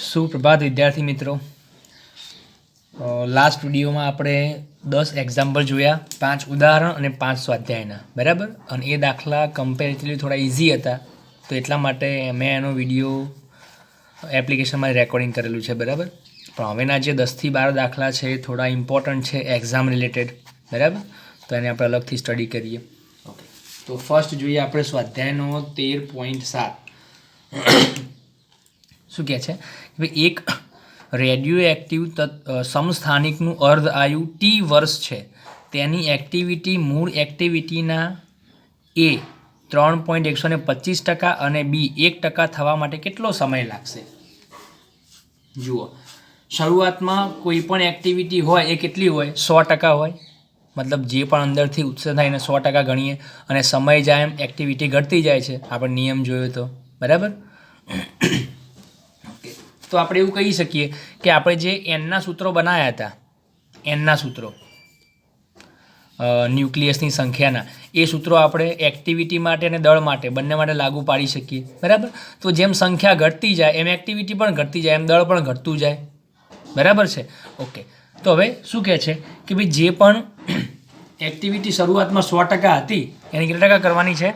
સુપ્રભાત વિદ્યાર્થી મિત્રો. લાસ્ટ વિડીયોમાં આપણે 10 એક્ઝામ્પલ જોયા, 5 ઉદાહરણ અને 5 સ્વાધ્યાયના, બરાબર. અને એ દાખલા કમ્પેરેટિવલી થોડા ઇઝી હતા, તો એટલા માટે મેં એનો વિડીયો એપ્લિકેશનમાં રેકોર્ડિંગ કરેલું છે, બરાબર. પણ હવેના જે 10થી 12 દાખલા છે એ થોડા ઇમ્પોર્ટન્ટ છે એક્ઝામ રિલેટેડ, બરાબર. તો એને આપણે અલગથી સ્ટડી કરીએ. ઓકે, તો ફર્સ્ટ જોઈએ આપણે સ્વાધ્યાયનો 13.7. શું કહે છે કે ભાઈ એક રેડિયો એક્ટિવ સમસ્થાનિકનું અર્ધ આયુ ટી વર્ષ છે, તેની એક્ટિવિટી મૂળ એક્ટિવિટીના એ 3.125% અને બી 1% થવા માટે કેટલો સમય લાગશે? જુઓ, શરૂઆતમાં કોઈ પણ એક્ટિવિટી હોય એ કેટલી હોય? 100% હોય. મતલબ જે પણ અંદરથી ઉત્સર્ગ થાય એને 100% ગણીએ, અને સમય જાય એમ એક્ટિવિટી ઘટતી જાય છે, આપણે નિયમ જોયો તો, બરાબર. તો આપણે એવું કહી શકીએ કે આપણે જે એનના સૂત્રો બનાવ્યા હતા, એનના સૂત્રો ન્યુક્લિયસની સંખ્યાના, એ સૂત્રો આપણે એક્ટિવિટી માટે અને દળ માટે બંને માટે લાગુ પાડી શકીએ, બરાબર. તો જેમ સંખ્યા ઘટતી જાય એમ એક્ટિવિટી પણ ઘટતી જાય, એમ દળ પણ ઘટતું જાય, બરાબર છે. ઓકે, તો હવે શું કહે છે કે ભાઈ જે પણ એક્ટિવિટી શરૂઆતમાં 100% હતી એની કેટલા ટકા કરવાની છે?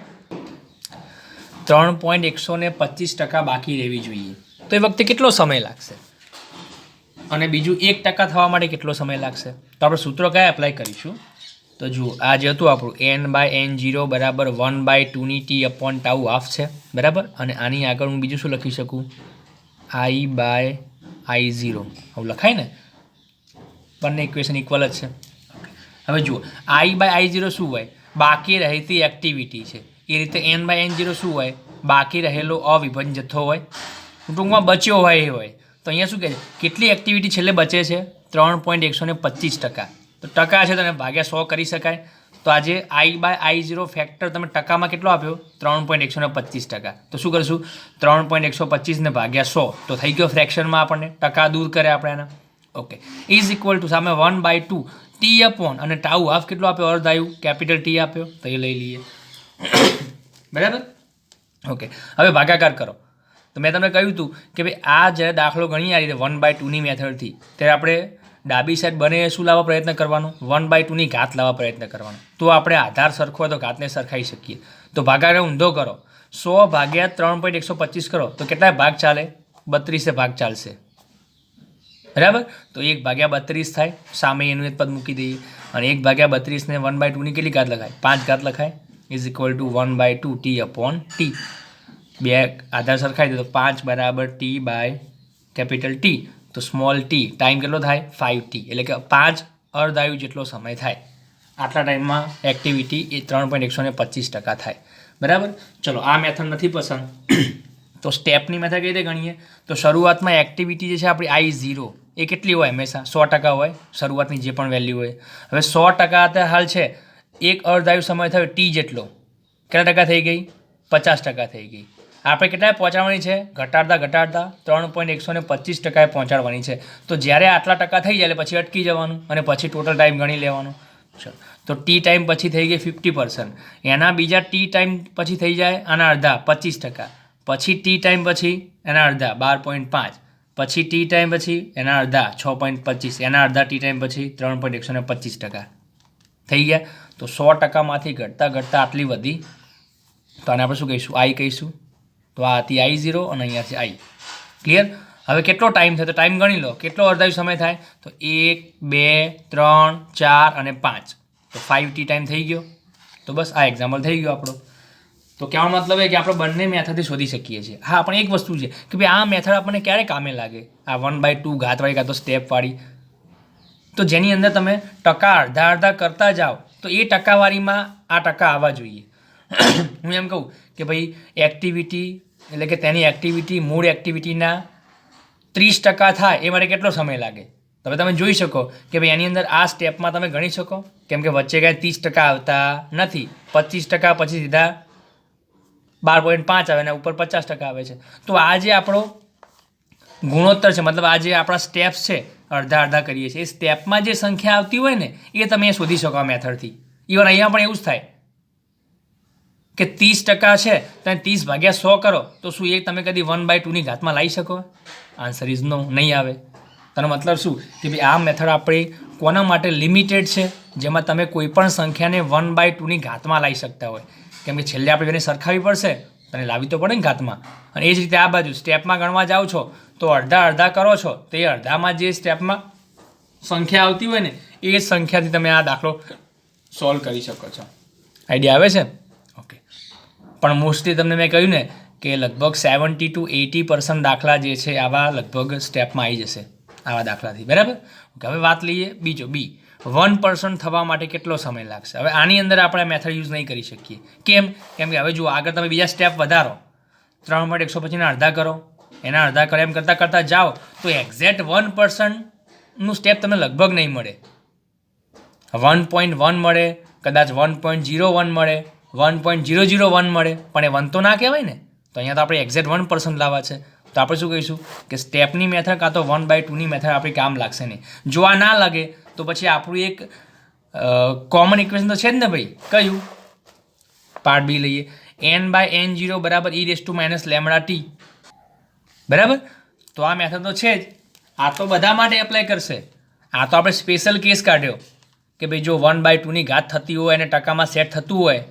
3.125% બાકી રહેવી જોઈએ. તો એ વખતે કેટલો સમય લાગશે? અને બીજું 1% થવા માટે કેટલો સમય લાગશે? તો આપણે સૂત્રો કયા એપ્લાય કરીશું? તો જુઓ, આ જે હતું આપણું n/n0 બરાબર 1/2 ટી અપોન ટાઉ હાફ છે, બરાબર. અને આની આગળ હું બીજું શું લખી શકું? I/I0 આવું લખાય ને, બંને ઇક્વેશન ઇક્વલ જ છે. હવે જુઓ, I/I0 શું હોય? બાકી રહેતી એક્ટિવિટી છે. એ રીતે n/n0 શું હોય? બાકી રહેલો અવિભાજ્ય જથ્થો હોય, ટૂંકમાં બચ્યો હોય એ હોય. તો અહીંયા શું કહે છે? કેટલી એક્ટિવિટી છેલ્લે બચે છે? 3.125%. તો ટકા છે તો એને ભાગ્યા 100 કરી શકાય. તો આજે I/I0 ફેક્ટર તમે ટકામાં કેટલો આપ્યો? 3.125%. તો શું કરીશું? 3.125 ને ભાગ્યા 100 તો થઈ ગયો ફ્રેક્શનમાં, આપણને ટકા દૂર કરે આપણે એના. ઓકે, ઇઝ ઇક્વલ ટુ સામે 1/2 ટી અપોન અને ટાઉ હાફ કેટલો આપ્યો? અર્ધ આયુ કેપિટલ ટી આપ્યો, તો એ લઈ લઈએ, બરાબર. ઓકે, હવે ભાગાકાર કરો. તો મેં તમને કહ્યું હતું કે ભાઈ આ જ્યારે દાખલો ગણી આ રીતે 1/2ની મેથડથી, ત્યારે આપણે ડાબી સાઈડ બને શું લાવવા પ્રયત્ન કરવાનો? 1/2ની ઘાત લાવવા પ્રયત્ન કરવાનો. તો આપણે આધાર સરખો હોય તો ઘાતને સરખાઈ શકીએ. તો ભાગાકાર ઊંધો કરો, 100 ભાગ્યા 3.125 કરો તો કેટલા ભાગ ચાલે? 32 ભાગ ચાલશે, બરાબર. તો 1/32 થાય, સામે એનું એક પદ મૂકી દઈએ, અને 1/32 ને 1/2ની કેટલી ઘાત લખાય? 5 ઘાત લખાય. Is equal two 1/2 T upon T. બે આધાર સરખાઈ દે તો 5 બરાબર ટી બાય કેપિટલ ટી. તો સ્મોલ ટી ટાઈમ કેટલો થાય? 5t, એટલે કે 5 અર્ધાયુ જેટલો સમય થાય. આટલા ટાઈમમાં એક્ટિવિટી એ 3.125% થાય, બરાબર. ચલો, આ મેથડ નથી પસંદ તો સ્ટેપની મેથડ કઈ રીતે ગણીએ? તો શરૂઆતમાં એક્ટિવિટી જે છે આપણી I0 એ કેટલી હોય? હંમેશા 100% હોય, શરૂઆતની જે પણ વેલ્યુ હોય. હવે 100% હાલ છે, એક અર્ધાયુ સમય થયો ટી જેટલો, કેટલા ટકા થઈ ગઈ? 50% થઈ ગઈ. આપણે કેટલાએ પહોંચાડવાની છે? ઘટાડતા 3.125% પહોંચાડવાની છે. તો જ્યારે આટલા ટકા થઈ જાય પછી અટકી જવાનું, અને પછી ટોટલ ટાઈમ ગણી લેવાનો. ચલો, તો ટી ટાઈમ પછી થઈ ગઈ 50%. એના બીજા ટી ટાઈમ પછી થઈ જાય આના અડધા 25%. પછી ટી ટાઈમ પછી એના અડધા 12.5. પછી ટી ટાઈમ પછી એના અડધા 6.25. એના અડધા ટી ટાઈમ પછી 3.125% થઈ ગયા. તો 100%માંથી ઘટતા આટલી વધી, તો આને આપણે શું કહીશું? I કહીશું. તો આ હતી I0 અને અહીંયાથી I. ક્લિયર? હવે કેટલો ટાઈમ થાય? તો ટાઈમ ગણી લો, કેટલો અર્ધાયુ સમય થાય? તો 1, 2, 3, 4 અને 5. તો 5t ટાઈમ થઈ ગયો. તો બસ આ એક્ઝામ્પલ થઈ ગયો આપણો. તો કહેવાનો મતલબ એ કે આપણે બંને મેથડથી શોધી શકીએ છીએ. હા, પણ એક વસ્તુ છે કે ભાઈ આ મેથડ આપણને ક્યારે કામે લાગે? આ 1/2 ઘાતવાળી કાં તો સ્ટેપવાળી. તો જેની અંદર તમે ટકા અડધા કરતા જાઓ તો એ ટકાવારીમાં આ ટકા આવવા જોઈએ. હું એમ કહું કે ભાઈ એક્ટિવિટી એટલે કે તેની એક્ટિવિટી મૂળ એક્ટિવિટીના 30% થાય એ માટે કેટલો સમય લાગે? હવે તમે જોઈ શકો કે ભાઈ એની અંદર આ સ્ટેપમાં તમે ગણી શકો, કેમ કે વચ્ચે કાંઈ 30% આવતા નથી. 25% પછી સીધા 12.5 આવે અને ઉપર 50% આવે છે. તો આ જે આપણો ગુણોત્તર છે, મતલબ આ જે આપણા સ્ટેપ્સ છે, અડધા કરીએ છીએ, એ સ્ટેપમાં જે સંખ્યા આવતી હોય ને એ તમે શોધી શકો આ મેથડથી. ઇવન અહીંયા પણ એવું જ થાય. કે 30% છે તમે 30 ભાગ્યા 100 કરો તો શું એ તમે કદી 1/2 ની ઘાતમાં લાવી શકો? આન્સર ઇઝ નો, નહીં આવે. તેનો મતલબ શું કે ભાઈ આ મેથડ આપણી કોના માટે લિમિટેડ છે? જેમાં તમે કોઈ પણ સંખ્યાને 1/2 ની ઘાતમાં લાવી શકતા હોય. કેમ કે છેલ્લે આપણે એને સરખાવવી પડશે, તને લાવી તો પડે ને ઘાતમાં. અને એ જ રીતે આ બાજુ સ્ટેપમાં ગણવા જાઓ છો તો અડધા કરો છો તો એ અડધામાં જે સ્ટેપમાં સંખ્યા આવતી હોય ને એ જ સંખ્યાથી તમે આ દાખલો સોલ્વ કરી શકો છો. આઈડિયા આવે છે? ઓકે. પણ મોસ્ટલી તમને મેં કહ્યું ને કે લગભગ 70 to 80% દાખલા જે છે આવા લગભગ સ્ટેપમાં આવી જશે આવા દાખલાથી. બરાબર? ઓકે. હવે વાત લઈએ બીજો બી, 1% થવા માટે કેટલો સમય લાગશે? હવે આની અંદર આપણે મેથડ યુઝ નહીં કરી શકીએ. કેમ? કેમ કે હવે જુઓ આગળ તમે બીજા સ્ટેપ વધારો, 3/125 અડધા કરો, એના અડધા કરો, એમ કરતાં જાઓ તો એક્ઝેક્ટ 1%નું સ્ટેપ તમને લગભગ નહીં મળે. 1.1 મળે, કદાચ 1.01 મળે, 1.001 મળે, પણ એ 1 તો ના કહેવાય ને. તો અહીંયા તો આપણે એક્ઝેક્ટ 1% લાવવા છે. તો આપણે શું કહીશું કે સ્ટેપની મેથડ કાં તો 1/2ની મેથડ આપણી કામ લાગશે નહીં. જો આ ના લાગે તો પછી આપણું એક કોમન ઇક્વેશન તો છે જ ને ભાઈ. કયું? પાર્ટ બી લઈએ. n/n0 બરાબર e - λt. બરાબર? તો આ મેથડ તો છે જ. આ તો બધા માટે એપ્લાય કરશે. આ તો આપણે સ્પેશિયલ કેસ કાઢ્યો કે ભાઈ જો 1/2 ની ઘાત થતી હોય અને ટકામાં સેટ થતું હોય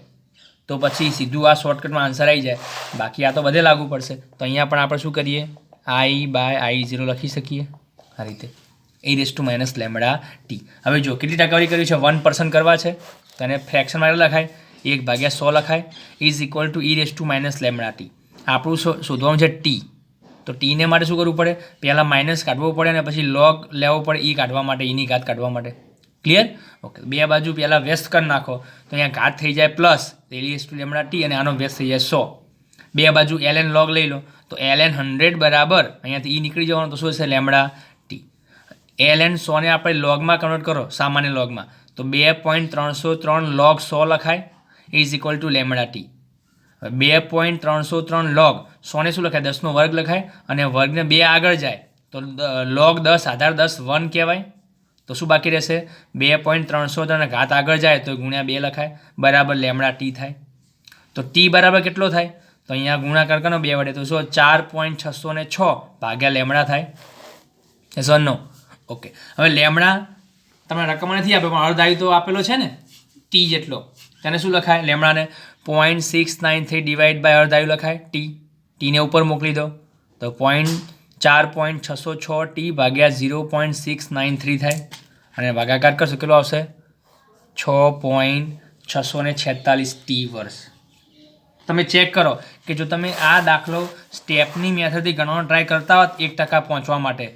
તો પછી સીધું આ શોર્ટકટમાં આન્સર આવી જાય. બાકી આ તો બધે લાગુ પડશે. તો અહીંયા પણ આપણે શું કરીએ? i/i0 લખી શકીએ આ રીતે e - λt. હવે જો કેટલી ટકાવારી કરી છે? 1% કરવા છે તો એને ફ્રેક્શન માટે લખાય, 1/100 લખાય, is equal two e - λt. આપણું શોધવાનું છે ટી. તો ટીને માટે શું કરવું પડે? પહેલાં માઇનસ કાઢવું પડે અને પછી લોગ લેવો પડે ઈ કાઢવા માટે, ઈની ઘાત કાઢવા માટે. ક્લિયર? ઓકે. બે બાજુ પહેલાં વ્યસ્ત કરી નાખો તો અહીંયા ઘાત થઈ જાય પ્લસ e - અને આનો વ્યસ્ત થઈ જાય 100. બે બાજુ ln log લઈ લો તો ln 100 બરાબર અહીંયાથી ઈ નીકળી જવાનું તો શું હશે? λt. ln 100 ને આપણે લોગમાં કન્વર્ટ કરો, સામાન્ય લોગમાં, તો 2.303 log 100 લખાય is equal two λt. 2.303 log 100 ને શું લખાય? 10નો વર્ગ લખાય અને વર્ગને 2 આગળ જાય તો log 10 આધાર 10 1 કહેવાય. તો શું બાકી રહેશે? 2.303 ઘાત આગળ જાય તો ગુણ્યા 2 લખાય બરાબર λt થાય. તો t બરાબર કેટલો થાય? તો અહીંયા ગુણાકાર કરો 2 વડે તો શું? 4.606 ભાગ્યા લેમડા થાય. એસ ઓર નો? ઓકે. હવે લેમડા તમને રકમ નથી આપ્યો પણ અર્ધાયુ તો આપેલો છે ને ટી જેટલો. તેને શું લખાય? લેમડાને 0.693 ડિવાઈડ બાય અર્ધાયુ લખાય ટી. ટીને ઉપર મોકલી દો તો 4.606 ટી ભાગ્યા 0.693 થાય અને ભાગાકાર કરશો કેટલો આવશે? 6.646 ટી વર્ષ. તમે ચેક કરો કે જો તમે આ દાખલો સ્ટેપની મેથડથી ગણવાનો ટ્રાય કરતા હોત 1% પહોંચવા માટે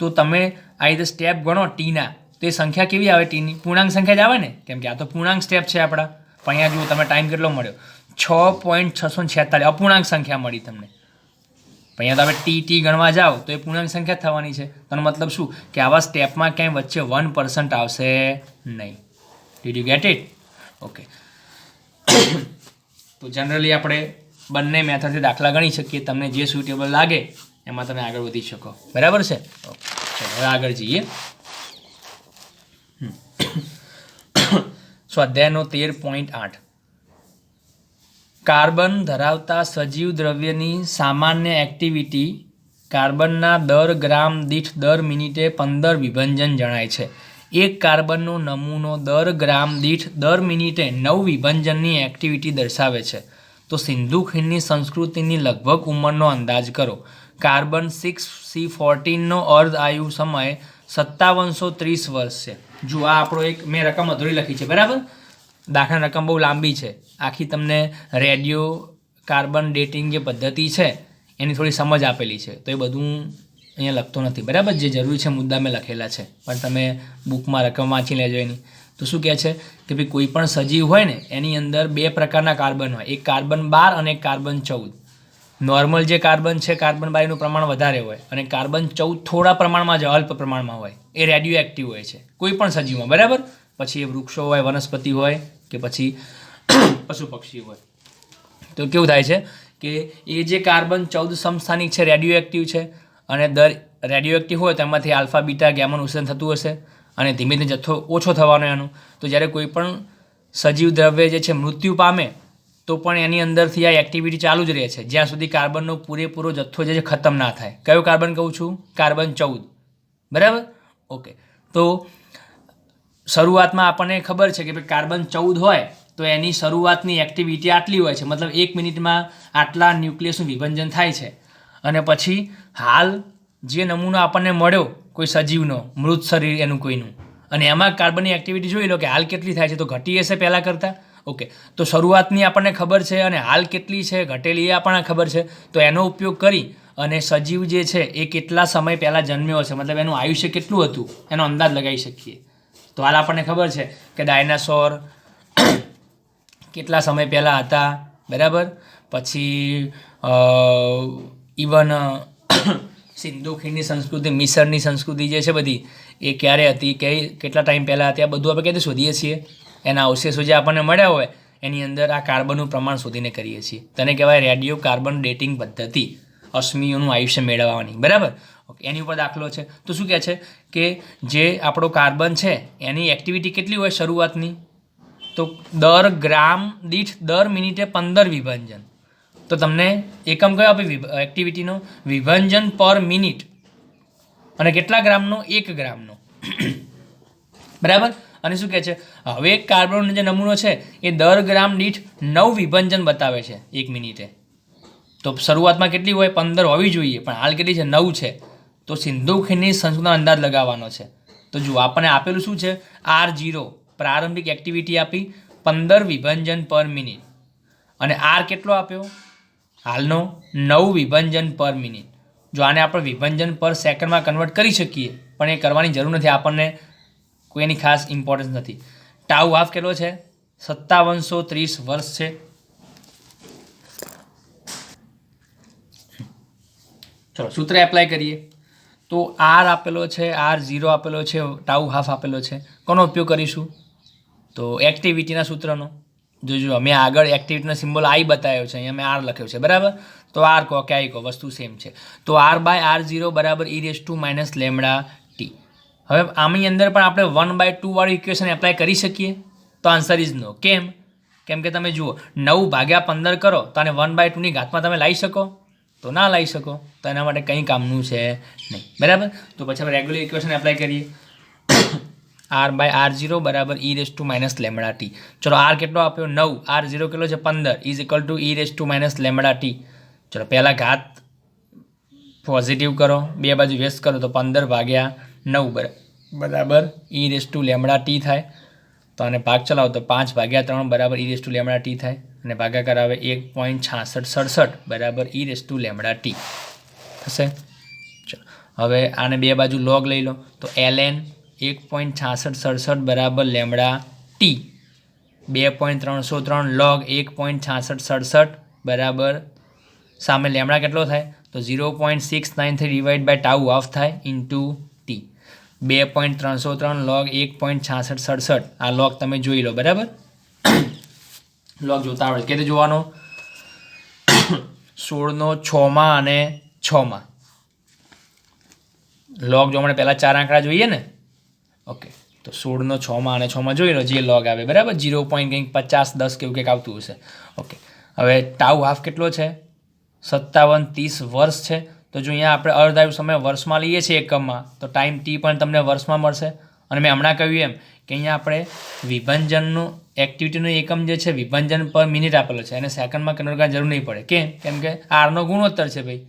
તો તમે આ રીતે સ્ટેપ ગણો ટીના તો એ સંખ્યા કેવી આવે? ટીની પૂર્ણાંક સંખ્યા જ આવે ને, કેમ કે આ તો પૂર્ણાંક સ્ટેપ છે આપણા. પણ અહીંયા જુઓ તમે ટાઈમ કેટલો મળ્યો? 6.646 અપૂર્ણાંક સંખ્યા મળી તમને. પણ અહીંયા તમે ટી ગણવા જાઓ તો એ પૂર્ણાંક સંખ્યા થવાની છે. તેનો મતલબ શું કે આવા સ્ટેપમાં ક્યાંય વચ્ચે 1% આવશે નહીં. Did you get it? Okay. તો જનરલી આપણે બંને મેથડથી દાખલા ગણી શકીએ. તમને જે સુટેબલ લાગે એમાં તમે આગળ વધી શકો. બરાબર છે? ઓકે. ચલો હવે આગળ જઈએ. સ્વાધ્યાયનો 13.8 કાર્બન ધરાવતા સજીવ દ્રવ્યની સામાન્ય એક્ટિવિટી કાર્બનના દર ગ્રામ દીઠ દર મિનિટે 15 વિભંજન જણાય છે. એક કાર્બનનો નમૂનો દર ગ્રામ દીઠ દર મિનિટે 9 વિભંજનની એક્ટિવિટી દર્શાવે છે. તો સિંધુ ખીણની સંસ્કૃતિની લગભગ ઉંમરનો અંદાજ કરો. કાર્બન 6C14નો અર્ધ આયુ સમય 5730 વર્ષ છે. જો આ આપણો એક મેં રકમ અધૂરી લખી છે. બરાબર? દાખલા રકમ બહુ લાંબી છે. આખી તમને રેડિયો કાર્બન ડેટિંગ જે પદ્ધતિ છે એની થોડી સમજ આપેલી છે. તો એ બધું અહીંયા લખતો નથી. બરાબર? જે જરૂરી છે મુદ્દા મેં લખેલા છે પણ તમે બુકમાં રકમ વાંચી લેજો એની. તો શું કહે છે કે ભાઈ કોઈ પણ સજીવ હોય ને એની અંદર 2 પ્રકારના કાર્બન હોય, એક કાર્બન 12 અને એક કાર્બન 14. નોર્મલ જે કાર્બન છે કાર્બન 12 નું પ્રમાણ વધારે હોય અને કાર્બન 14 થોડા પ્રમાણમાં જ અલ્પ પ્રમાણમાં હોય. એ રેડિયો એક્ટિવ હોય છે કોઈ પણ સજીવમાં. બરાબર? પછી એ વૃક્ષો હોય, વનસ્પતિ હોય કે પછી પશુ પક્ષી હોય. તો કેવું થાય છે કે એ જે કાર્બન 14 સમસ્થાનિક છે રેડિયો એક્ટિવ છે અને દર રેડિયો એક્ટિવ હોય તેમાંથી આલ્ફા બીટા ગેમાનું ઉત્સર્જન થતું હશે અને ધીમે ધીમે જથ્થો ઓછો થવાનો એનો. તો જ્યારે કોઈ પણ સજીવ દ્રવ્ય જે છે મૃત્યુ પામે તો પણ એની અંદરથી આ એક્ટિવિટી ચાલુ જ રહે છે જ્યાં સુધી કાર્બનનો પૂરેપૂરો જથ્થો જે છે ખતમ ના થાય. કયો કાર્બન કહું છું? કાર્બન 14. બરાબર. ઓકે, તો શરૂઆતમાં આપણને ખબર છે કે ભાઈ કાર્બન 14 હોય તો એની શરૂઆતની એક્ટિવિટી આટલી હોય છે, મતલબ 1 મિનિટમાં આટલા ન્યુક્લિયસનું વિભંજન થાય છે. અને પછી હાલ જે નમૂનો આપણને મળ્યો કોઈ સજીવનો, મૃત શરીર એનું કોઈનું, અને એમાં કાર્બનની એક્ટિવિટી જોઈ લો કે હાલ કેટલી થાય છે, તો ઘટી હશે પહેલાં કરતાં. ઓકે, તો શરૂઆતની આપણને ખબર છે અને હાલ કેટલી છે ઘટેલી એ આપણને ખબર છે. તો એનો ઉપયોગ કરી અને સજીવ જે છે એ કેટલા સમય પહેલાં જન્મ્યો હશે, મતલબ એનું આયુષ્ય કેટલું હતું એનો અંદાજ લગાવી શકીએ. તો હાલ આપણને ખબર છે કે ડાયનાસોર કેટલા સમય પહેલાં હતા. બરાબર. પછી ઇવન સિંધુ ખીણની સંસ્કૃતિ, મિસરની સંસ્કૃતિ જે છે બધી એ ક્યારે હતી, કેટલા ટાઈમ પહેલાં હતી, આ બધું આપણે ક્યાંથી શોધીએ છીએ? એના અવશેષો જે આપણને મળ્યા હોય એની અંદર આ કાર્બનનું પ્રમાણ શોધીને કરીએ છીએ. તેને કહેવાય રેડિયો કાર્બન ડેટિંગ પદ્ધતિ, અશ્મિઓનું આયુષ્ય મેળવવાની. બરાબર. ઓકે, એની ઉપર દાખલો છે. તો શું કહે છે કે જે આપણો કાર્બન છે એની એક્ટિવિટી કેટલી હોય શરૂઆતની? તો દર ગ્રામ દીઠ દર મિનિટે 15 વિભંજન. તો તમને એકમ કયો આપે એક્ટિવિટીનો? વિભંજન પર મિનિટ. અને કેટલા ગ્રામનો? 1 ગ્રામનો. બરાબર. અને શું કહે છે, હવે કાર્બનનો જે નમૂનો છે એ દર ગ્રામ દીઠ 9 વિભંજન બતાવે છે 1 મિનિટે. તો શરૂઆતમાં કેટલી હોય? 15 હોવી જોઈએ, પણ હાલ કેટલી છે? 9 છે. તો સિંધુ ખીણની સંસ્કૃતિનો અંદાજ લગાવવાનો છે. તો જુઓ આપણને આપેલું શું છે? R0 પ્રારંભિક એક્ટિવિટી આપી 15 વિભંજન પર મિનિટ. અને R કેટલો આપ્યો? હાલનો 9 વિભંજન પર મિનિટ. જો આને આપણે વિભંજન પર સેકન્ડમાં કન્વર્ટ કરી શકીએ, પણ એ કરવાની જરૂર નથી, આપણને કોઈ એની ખાસ ઇમ્પોર્ટન્સ નથી. ટાઉ હાફ કેટલો છે? 5730 વર્ષ છે. ચલો સૂત્ર એપ્લાય કરીએ. તો R આપેલો છે, R0 આપેલો છે, ટાઉ હાફ આપેલો છે. કોનો ઉપયોગ કરીશું? તો એક્ટિવિટીના સૂત્રનો. જોજો મેં આગળ એક્ટિવિટીનો સિમ્બોલ I બતાવ્યો છે, અહીંયા મેં R લખ્યો છે. બરાબર. તો R કહો કે I કહો, વસ્તુ સેમ છે. તો R/R0 બરાબર e⁻ λ t. હવે આની અંદર પણ આપણે 1/2 વાળું ઇક્વેશન એપ્લાય કરી શકીએ? તો આન્સર ઇઝ નો. કેમ? કેમ કે તમે જુઓ 9 ભાગ્યા 15 કરો તો આને 1/2 ની ઘાતમાં તમે લાવી શકો? તો ના લાવી શકો. તો એના માટે કંઈ કામનું છે નહીં. બરાબર. તો પછી આપણે રેગ્યુલર ઇક્વેશન એપ્લાય કરીએ. R/R0 બરાબર e⁻ λ t. ચલો R કેટલો આપ્યો? 9. R0 કેટલો છે? 15 is equal two e⁻ λ t. ચલો પહેલાં ઘાત પોઝિટિવ કરો, બે બાજુ વ્યસ્ત કરો તો 15 ભાગ્યા 9 બરાબર e⁻ λ t થાય. તો આને ભાગ ચલાવો તો 5 ભાગ્યા 3 બરાબર e⁻ λ t થાય. અને ભાગાકાર આવે 1.6667 બરાબર e⁻ λ t થશે. ચલો હવે આને બે બાજુ લોગ લઈ લો તો ln 1.6667 બરાબર લેમડા ટી. 2.303 લોગ 1.6667 બરાબર સામે લેમડા કેટલો થાય? તો 0.693 ડિવાઈડ બાય ટાઉ હાફ થાય ઇન્ટુ ટી. 2.303 લોગ 1.6667. આ લોગ તમે જોઈ લો. બરાબર. લોગ જોતા આવડે કે જોવાનો 16નો 6માં અને 6માં લોગ જોવા માટે પહેલાં 4 આંકડા જોઈએ ને. ઓકે, તો 16નો 6માં અને 6માં જોઈ લો જે લોગ આવે. બરાબર. 0.50 10 કેવું કંઈક આવતું હશે. ઓકે, હવે ટાઉ હાફ કેટલો છે? 5730 વર્ષ છે. તો જો અહીંયા આપણે અર્ધાયુ સમય વર્ષમાં લઈએ છીએ એકમમાં, તો ટાઈમ ટી પણ તમને વર્ષમાં મળશે. અને મેં હમણાં કહ્યું એમ કે અહીંયા આપણે વિભંજનનું એક્ટિવિટીનું એકમ જે છે વિભંજન પર મિનિટ આપેલો છે, એને સેકન્ડમાં કન્વર્ટ કરવાની જરૂર નહીં પડે. કેમ કે આરનો ગુણોત્તર છે ભાઈ.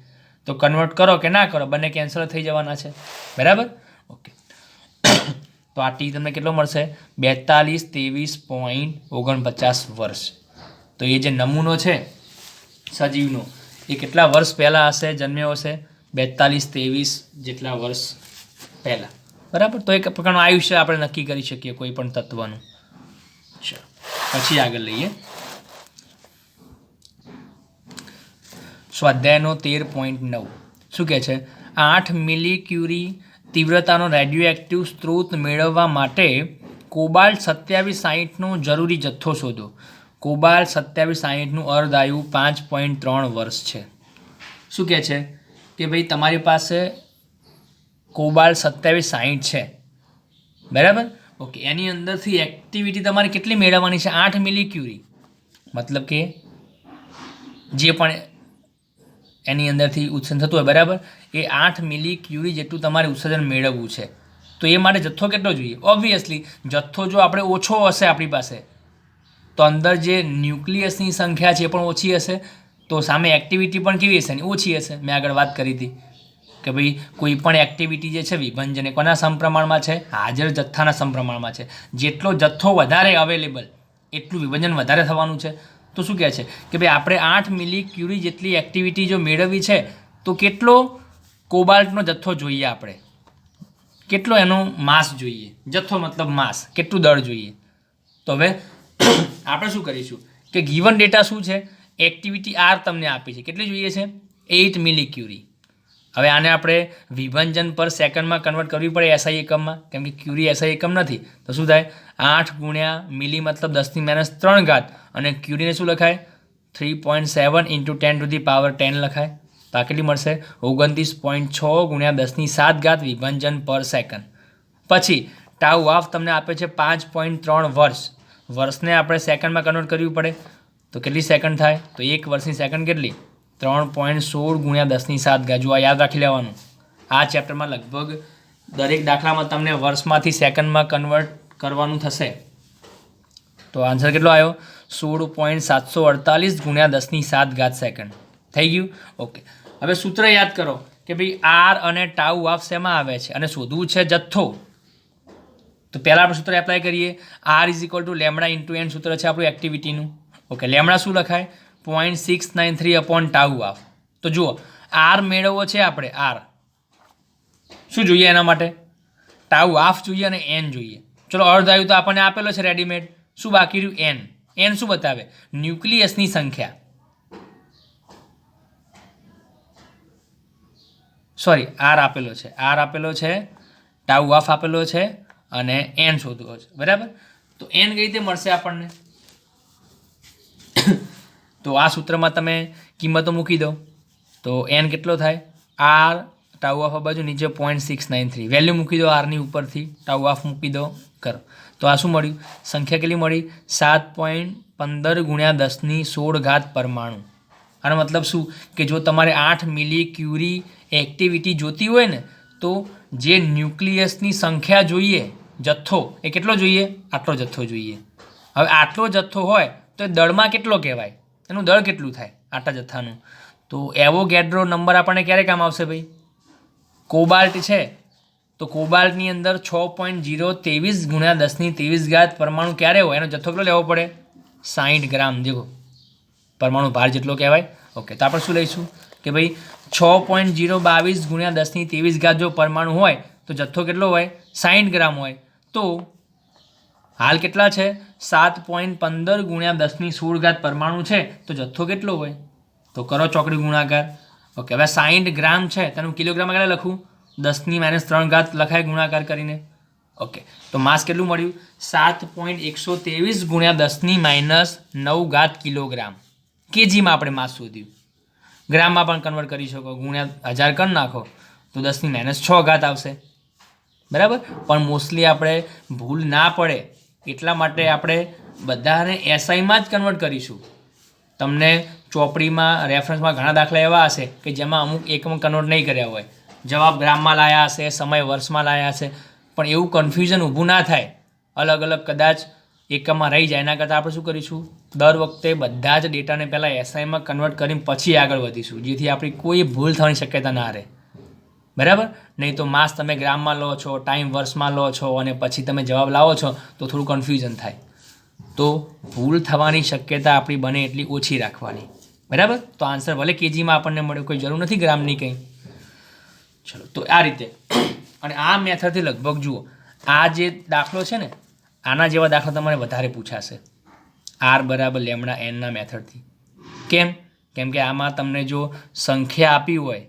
તો કન્વર્ટ કરો કે ના કરો બંને કેન્સલ થઈ જવાના છે. બરાબર. ઓકે, તો આ ટી તમને કેટલો મળશે? 4223.49 વર્ષ. તો એ જે નમૂનો છે સજીવનો એ કેટલા વર્ષ પહેલાં હશે જન્મ્યો હશે? 4223 જેટલા વર્ષ પહેલાં. બરાબર. તો એક પ્રકારનું આયુષ્ય આપણે નક્કી કરી શકીએ કોઈ પણ તત્વનું. ચલો પછી આગળ લઈએ. સ્વાધ્યાયનો 13.9 શું કહે છે? 8 મિલી ક્યુરી તીવ્રતાનો રેડિયો એક્ટિવ સ્ત્રોત મેળવવા માટે કોબાલ્ટ 2760નો જરૂરી જથ્થો શોધો. કોબાલ્ટ 2760નું અર્ધાયુ 5.3 વર્ષ છે. શું કહે છે કે ભાઈ તમારી પાસે કોબાલ્ટ 2760 છે. બરાબર. ઓકે, એની અંદરથી એક્ટિવિટી તમારે કેટલી મેળવવાની છે? 8 મિલી ક્યુરી. મતલબ કે જે પણ એની અંદરથી ઉત્સર્જન થતું હોય, બરાબર, એ 8 મિલી ક્યુરી જેટલું તમારે ઉત્સર્જન મેળવવું છે. તો એ માટે જથ્થો કેટલો જોઈએ? ઓબ્વિયસલી જથ્થો જો આપણે ઓછો હશે આપણી પાસે, તો અંદર જે ન્યુક્લિયસની સંખ્યા છે એ પણ ઓછી હશે, તો સામે એક્ટિવિટી પણ કેવી હશે? ઓછી હશે. મેં આગળ વાત કરી હતી કે ભાઈ કોઈ પણ એક્ટિવિટી જે છે વિભંજન એ કોના સમપ્રમાણમાં છે? હાજર જથ્થાના સમપ્રમાણમાં છે. જેટલો જથ્થો વધારે અવેલેબલ એટલું વિભંજન વધારે થવાનું છે. તો શું કહે છે કે ભાઈ આપણે 8 મિલી ક્યુરી જેટલી એક્ટિવિટી જો મેળવવી છે તો કેટલો કોબાલ્ટનો જથ્થો જોઈએ? આપણે કેટલો એનો માસ જોઈએ? જથ્થો મતલબ માસ, કેટલું દળ જોઈએ? તો હવે આપણે શું કરીશું કે ગીવન ડેટા શું છે? એક્ટિવિટી આર તમને આપી છે, કેટલી જોઈએ છે? 8 મિલી ક્યુરી. હવે આને આપણે વિભંજન પર સેકન્ડમાં કન્વર્ટ કરવી પડે એસઆઈ એકમમાં, કેમ કે ક્યુરી એસઆઈ એકમ નથી. તો શું થાય? 8 ગુણ્યા મિલી મતલબ 10⁻³ અને ક્યુરીને શું લખાય? 3.7 × 10⁻10 લખાય. તો આ કેટલી મળશે? 29.6 ગુણ્યા 10⁷ વિભંજન પર સેકન્ડ. પછી ટાઉ હાફ તમને આપે છે 5.3 વર્ષ. વર્ષને આપણે સેકન્ડમાં કન્વર્ટ કરવી પડે. તો કેટલી સેકન્ડ થાય? તો એક વર્ષની સેકન્ડ કેટલી? 3.16 ગુણ્યા 10⁷. જો આ યાદ રાખી લેવાનું. આ ચેપ્ટરમાં લગભગ દરેક દાખલામાં તમને વર્ષમાંથી સેકન્ડમાં કન્વર્ટ કરવાનું થશે. તો આન્સર કેટલો આવ્યો? 16.748 ગુણ્યા 10⁷ સેકન્ડ. થઈ ગયું? ઓકે. હવે સૂત્ર યાદ કરો કે ભાઈ આર અને ટાઉ હાફ શેમાં આવે છે અને શોધવું છે જથ્થો. તો પહેલાં આપણે સૂત્ર એપ્લાય કરીએ. R is equal to lambda into N સૂત્ર છે આપણું એક્ટિવિટીનું. ઓકે, લેમડા શું લખાય? 0.693 ટાઉ હાફ. તો જુઓ, આર મેળવવો છે આપણે. આર શું જોઈએ એના માટે? ટાઉ હાફ જોઈએ અને એન જોઈએ. ચલો, અર્ધ આયુ તો આપણને આપેલો છે રેડીમેડ. શું બાકી રહ્યું? એન. એન શું બતાવે? ન્યુક્લિયસની સંખ્યા. સોરી, આર આપેલો છે. આર આપેલો છે, ટાઉ હાફ આપેલો છે અને એન શોધવો છે, બરાબર. તો એન કઈ રીતે મળશે આપણને? તો આ સૂત્રમાં તમે કિંમતો મૂકી દો. તો એન કેટલો થાય? આર ટાઉ હાફ બાજુ નીચે 0.693 વેલ્યુ મૂકી દો. આરની ઉપરથી ટાઉ હાફ મૂકી દો. કરો તો આ શું મળ્યું? સંખ્યા કેટલી મળી? 7.15 ગુણ્યા 10⁻16 પરમાણુ. આનો મતલબ શું કે જો તમારે 8 મિલી ક્યુરી એક્ટિવિટી જોતી હોય ને, તો જે ન્યુક્લિયસની સંખ્યા જોઈએ, જથ્થો, એ કેટલો જોઈએ? આટલો જથ્થો જોઈએ. હવે આટલો જથ્થો હોય તો એ દળમાં કેટલો કહેવાય? એનું દળ કેટલું થાય આટલા જથ્થાનું? તો એવોગેડ્રો નંબર આપણને ક્યારે કામ આવશે ભાઈ? કોબાલ્ટ છે તો કોબાલ્ટની અંદર 6.023 ગુણ્યા 10⁻23 પરમાણુ ક્યારે હોય? એનો જથ્થો કેટલો લેવો પડે? 60 ગ્રામ. દેખો, પરમાણુ ભાર જેટલો કહેવાય. ઓકે, તો આપણે શું લઈશું કે ભાઈ 6.022 ગુણ્યા 10⁻23 જો પરમાણુ હોય તો જથ્થો કેટલો હોય? 60 ગ્રામ હોય. તો હાલ કેટલા છે? 7.15 ગુણ્યા 10⁻16 પરમાણુ છે, તો જથ્થો કેટલો હોય? તો કરો ચોકડી ગુણાકાર. ઓકે, હવે 60 ગ્રામ છે તેનું કિલોગ્રામમાં કેટલા લખું? 10⁻³ લખાય ગુણાકાર કરીને. ઓકે, તો માસ કેટલું મળ્યું? 7.123 ગુણ્યા 10⁻9 કિલોગ્રામ. કેજીમાં આપણે માસ શોધ્યું. ગ્રામમાં પણ કન્વર્ટ કરી શકો, ગુણ્યા 1000 કરી નાખો તો 10⁻6 આવશે, બરાબર. પણ મોસ્ટલી આપણે ભૂલ ના પડે એટલા માટે આપણે બધાને એસઆઈમાં જ કન્વર્ટ કરીશું. તમને ચોપડીમાં રેફરન્સમાં ઘણા દાખલા એવા હશે કે જેમાં અમુક એકમાં કન્વર્ટ નહીં કર્યા હોય, જવાબ ગ્રામમાં લાયા હશે, સમય વર્ષમાં લાયા હશે, પણ એવું કન્ફ્યુઝન ઊભું ના થાય, અલગ અલગ કદાચ એકમમાં રહી જાય. એના કરતાં આપણે શું કરીશું? દર વખતે બધા જ ડેટાને પહેલાં એસઆઈમાં કન્વર્ટ કરીને પછી આગળ વધીશું, જેથી આપણી કોઈ ભૂલ થવાની શક્યતા ના રહે, બરાબર. નહીં તો માસ તમે ગ્રામમાં લો છો, ટાઈમ વર્ષમાં લો છો અને પછી તમે જવાબ લાવો છો તો થોડું કન્ફ્યુઝન થાય. તો ભૂલ થવાની શક્યતા આપણી બને એટલી ઓછી રાખવાની, બરાબર. તો આન્સર ભલે કેજીમાં આપણને મળ્યો, કોઈ જરૂર નથી ગ્રામની કંઈ. ચલો, તો આ રીતે. અને આ મેથડથી લગભગ જુઓ, આ જે દાખલો છે ને, આના જેવા દાખલા તમારે વધારે પૂછાશે. આર બરાબર લેમડા એનના મેથડથી. કેમ? કેમ કે આમાં તમને જો સંખ્યા આપી હોય,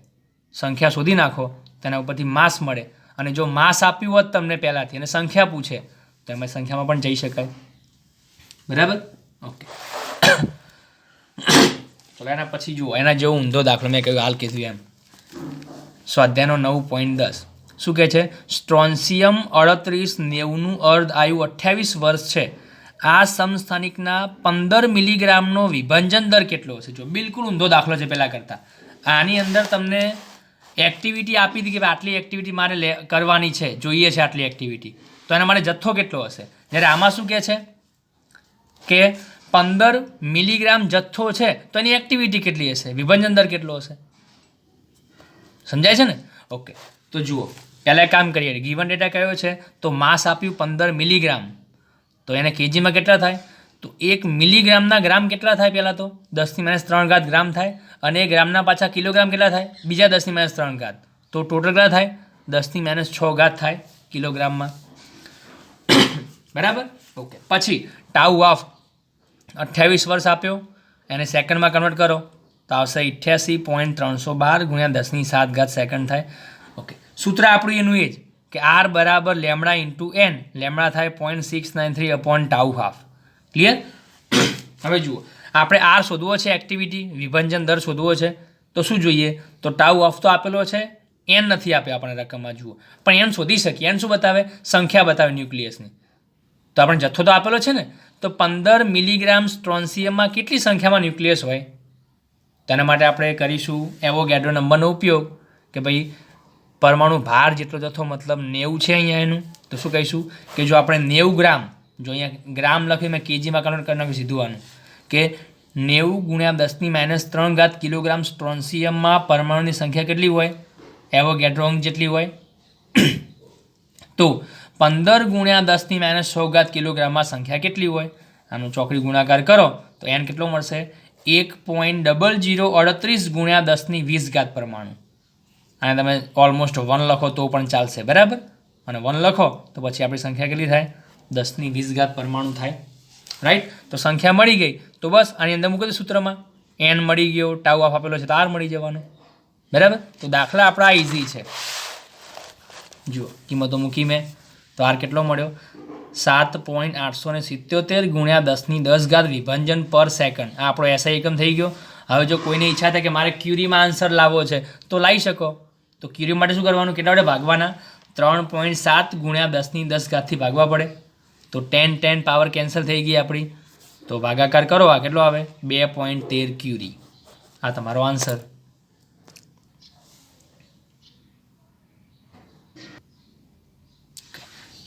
સંખ્યા શોધી નાખો, તેના ઉપરથી માસ મળે. અને જો માસ આપ્યું હોત તમને પહેલાંથી અને સંખ્યા પૂછે તો એમાં સંખ્યામાં પણ જઈ શકાય, બરાબર. ઓકે, ચલો એના પછી જુઓ, એના જેવો ઊંધો દાખલો મેં કહ્યું હાલ કીધું એમ. સ્વાધ્યાયનો 9.10 શું કહે છે? સ્ટ્રોન્સિયમ 3890નું અર્ધ આયુ 28 વર્ષ છે. આ સમસ્થાનિકના 15 મિલીગ્રામનો વિભાજન દર કેટલો હશે? જો બિલકુલ ઊંધો દાખલો છે પહેલાં કરતાં. આની અંદર તમને એક્ટિવિટી આપી હતી કે આટલી એક્ટિવિટી મારે કરવાની છે, જોઈએ છે આટલી એક્ટિવિટી, તો એના માટે જથ્થો કેટલો હશે? જ્યારે આમાં શું કહે છે કે 15 મિલીગ્રામ જથ્થો છે તો એની એક્ટિવિટી કેટલી હશે, વિભાજન દર કેટલો હશે? સમજાય છે ને? ઓકે, તો જુઓ પહેલાં કામ કરીએ. ગિવન ડેટા કયો છે? તો માસ આપ્યું 15 મિલીગ્રામ, તો એને કેજીમાં કેટલા થાય? તો 1 મિલીગ્રામના ગ્રામ કેટલા થાય? પહેલાં તો 10⁻³ ગ્રામ થાય, અને એ ગ્રામના પાછા કિલોગ્રામ કેટલા થાય? બીજા 10⁻³. તો ટોટલ કેટલા થાય? 10⁻6 થાય કિલોગ્રામમાં. બરાબર? ઓકે, પછી ટાઉ ઓફ 28 વર્ષ આપ્યો, એને સેકન્ડમાં કન્વર્ટ કરો તો આવશે 88.312 × 10⁷ સેકન્ડ થાય. ઓકે, સૂત્ર આપણું એનું એ જ કે આર બરાબર લેમડા ઇન્ટુ એન, લેમડા થાય 0.693/τ². ક્લિયર? હવે જુઓ, આપણે આર શોધવો છે, એક્ટિવિટી વિભાજન દર શોધવો છે, તો શું જોઈએ? તો ટાઉ ઓફ તો આપેલો છે, એન નથી આપ્યો આપણે રકમમાં. જુઓ, પણ એન શોધી શકીએ. એન શું બતાવે? સંખ્યા બતાવે ન્યુક્લિયસની. તો આપણે જથ્થો તો આપેલો છે ને, તો 15 મિલીગ્રામ સ્ટ્રોન્સિયમમાં કેટલી સંખ્યામાં ન્યુક્લિયસ હોય? તેના માટે આપણે કરીશું એવોગાડ્રો નંબરનો ઉપયોગ કે ભાઈ પરમાણુ ભાર જેટલો જથ્થો, મતલબ 90 છે અહીંયા એનું, તો શું કહીશું કે જો આપણે 90 ગ્રામ, જો અહીંયા ગ્રામ લખી મેં કેજીમાં કન્વર્ટ કરી નાખ્યું સીધું આનું, કે 90 × 10⁻³ કિલોગ્રામ સ્ટ્રોન્સિયમમાં પરમાણુની સંખ્યા કેટલી હોય? એવોગાડ્રો અંક જેટલી હોય. તો 15 × 10⁻6 કિલોગ્રામમાં સંખ્યા કેટલી હોય? આનો ચોકડી ગુણાકાર કરો તો એન કેટલો મળશે? 1.0038 × 10⁻20 પરમાણુ. અને તમે ઓલમોસ્ટ 1 લખો તો પણ ચાલશે. બરાબર? અને 1 લખો તો પછી આપણી સંખ્યા કેટલી થાય? 10⁻20 પરમાણુ થાય. રાઈટ? તો સંખ્યા મળી ગઈ, તો બસ આની અંદર મૂકી દો સૂત્રમાં. એન મળી ગયો, ટાઉ ઓફ આપેલો છે તો આર મળી જવાનો. બરાબર? તો દાખલા આપણા ઇઝી છે. જુઓ, કિંમતો મૂકી મેં, તો આર કેટલો મળ્યો? 7.877 × 10⁻10 વિભાજન પર સેકન્ડ. આ આપણો એસઆઈ એકમ થઈ ગયો. હવે જો કોઈને ઈચ્છા થાય કે મારે ક્યુરીમાં આન્સર લાવવો છે તો લાવી શકો. તો ક્યુરી માટે શું કરવાનું? કેટલા વડે ભાગવાના? 3.7 × 10⁻10 ભાગવા પડે. તો 10 પાવર કેન્સલ થઈ ગઈ આપણી. તો ભાગાકાર કરો, આ કેટલો આવે? 2.13 ક્યુરી. આ તમારો આન્સર.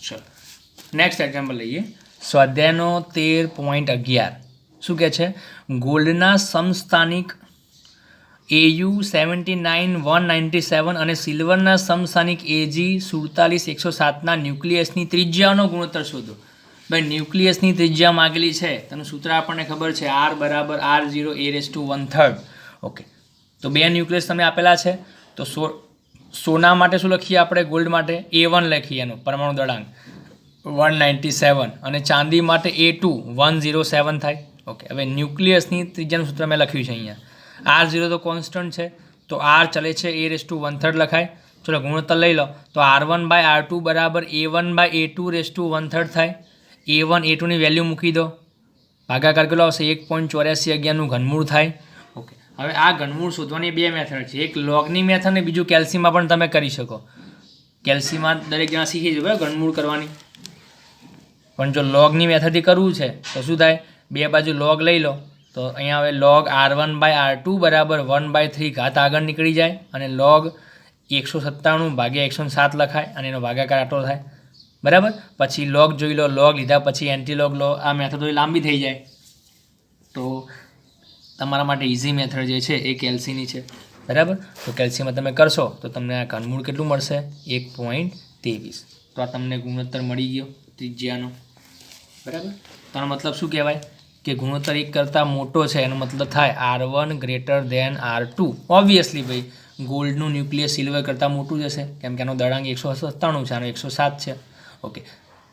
ચલો નેક્સ્ટ એક્ઝામ્પલ લઈએ. સ્વાધ્યાયનો 13.11 શું કહે છે? ગોલ્ડના સમસ્થાનિક AU 79 197 અને સિલ્વરના સમસ્થાનિક AG 47 ન્યુક્લિયસની ત્રિજ્યાનો ગુણોત્તર શોધો. ભાઈ ન્યુક્લિયસની ત્રિજ્યા માગેલી છે, તેનું સૂત્ર આપણને ખબર છે, R = R0 ઓકે, તો બે ન્યુક્લિયસ તમને આપેલા છે. તો સોના માટે શું લખીએ આપણે? ગોલ્ડ માટે A1 લખીએ, એનો પરમાણુ દળાંક 197, અને ચાંદી માટે A2 107 થાય. ઓકે, હવે ન્યુક્લિયસની ત્રિજ્યાનું સૂત્ર મેં લખ્યું છે અહીંયા. R0 તો કોન્સ્ટન્ટ છે, તો R ચલે છે, A⁻1/3 લખાય. ચલો ગુણોત્તર લઈ લો, તો R1/R2 = A1/A2⁻1/3 થાય. A1 A2 ની વેલ્યુ મૂકી દો, ભાગાકાર કેટલો આવશે? 1.8411 ઘનમૂળ થાય. ઓકે, હવે આ ઘનમૂળ શોધવાની બે મેથડ છે, એક લોગની મેથડ ને બીજું કેલ્સીમાં પણ તમે કરી શકો. કેલ્સીમાં દરેક જણા શીખી જજો ઘનમૂળ કરવાની, પણ જો લોગની મેથડથી કરવું છે તો શું થાય? બે બાજુ લોગ લઈ લો, તો અહીંયા હવે log R1/R2 = 1/3 ઘાત આગળ નીકળી જાય, અને log 197 / 107 લખાય, અને એનો ભાગાકાર આટલો થાય. બરાબર? પછી log જોઈ લો, log લીધા પછી એન્ટીલોગ લો. આ મેથડ થોડી લાંબી થઈ જાય, તો તમારા માટે ઇઝી મેથડ જે છે એ કેલ્સીની છે. બરાબર? તો કેલ્સીમાં તમે કરશો તો તમને આ ઘનમૂળ કેટલું મળશે? 1.23. તો આ તમને ગુણોત્તર મળી ગયો ત્રિજ્યાનો. બરાબર? તો આનો મતલબ શું કહેવાય? કે ગુણોત્તર 1 કરતાં મોટો છે, એનો મતલબ થાય R1 > R2. ઓબ્વિયસલી ભાઈ ગોલ્ડનું ન્યુક્લિયસ સિલ્વર કરતાં મોટું જ હશે, કેમ કે એનો દળાંક 197 છે, આનો 107 છે. ઓકે,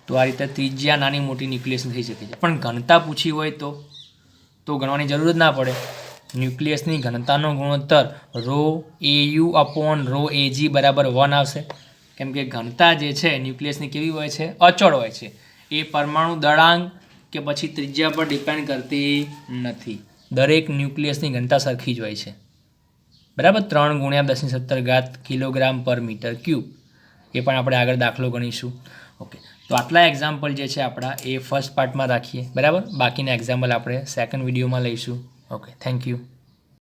તો આ રીતે ત્રિજ્યા નાની મોટી ન્યુક્લિયસની થઈ શકે છે. પણ ઘનતા પૂછી હોય તો ગણવાની જરૂર જ ના પડે. ન્યુક્લિયસની ઘનતાનો ગુણોત્તર ρAu/ρAg = 1 આવશે, કેમ કે ઘનતા જે છે ન્યુક્લિયસની કેવી હોય છે? અચળ હોય છે. એ પરમાણુ દળાંક કે પછી ત્રિજ્યા પર ડિપેન્ડ કરતી નથી. દરેક ન્યુક્લિયસની ઘનતા સરખી જ હોય છે. બરાબર? 3 × 10⁻17 કિલોગ્રામ પર મીટર ક્યુબ. એ પણ આપણે આગળ દાખલો ગણીશું. ઓકે, તો આટલા એક્ઝામ્પલ જે છે આપણા એ ફર્સ્ટ પાર્ટમાં રાખીએ, બરાબર. બાકીના એક્ઝામ્પલ આપણે સેકન્ડ વિડીયોમાં લઈશું. Okay, thank you.